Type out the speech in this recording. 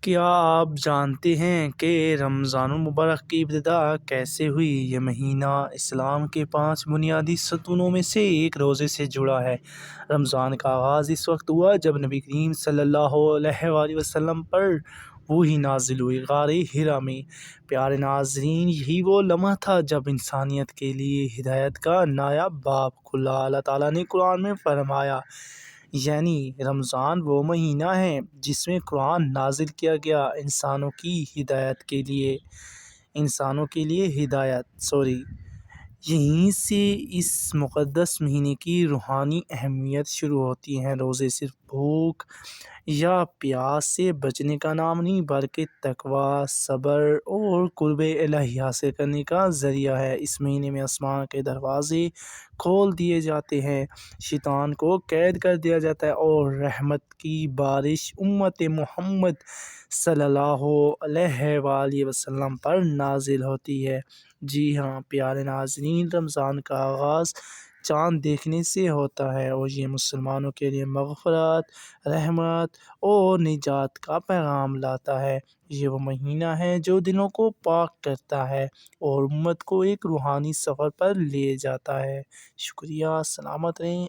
کیا آپ جانتے ہیں کہ رمضان المبارک کی ابتدا کیسے ہوئی؟ یہ مہینہ اسلام کے 5 بنیادی ستونوں میں سے ایک روزے سے جڑا ہے۔ رمضان کا آغاز اس وقت ہوا جب نبی کریم صلی اللہ علیہ وآلہ وسلم پر وحی نازل ہوئی غار حرا میں۔ پیارے ناظرین، یہی وہ لمحہ تھا جب انسانیت کے لیے ہدایت کا نایاب باب کھلا۔ اللہ تعالیٰ نے قرآن میں فرمایا، یعنی رمضان وہ مہینہ ہے جس میں قرآن نازل کیا گیا انسانوں کے لیے ہدایت۔ یہیں سے اس مقدس مہینے کی روحانی اہمیت شروع ہوتی ہے۔ روزے صرف بھوک یا پیاس سے بچنے کا نام نہیں، بلکہ تقویٰ، صبر اور قرب الہی حاصل کرنے کا ذریعہ ہے۔ اس مہینے میں آسمان کے دروازے کھول دیے جاتے ہیں، شیطان کو قید کر دیا جاتا ہے اور رحمت کی بارش امت محمد صلی اللہ علیہ وآلہ وسلم پر نازل ہوتی ہے۔ جی ہاں پیارے ناظرین، رمضان کا آغاز چاند دیکھنے سے ہوتا ہے اور یہ مسلمانوں کے لیے مغفرت، رحمت اور نجات کا پیغام لاتا ہے۔ یہ وہ مہینہ ہے جو دلوں کو پاک کرتا ہے اور امت کو ایک روحانی سفر پر لے جاتا ہے۔ شکریہ، سلامت رہیں۔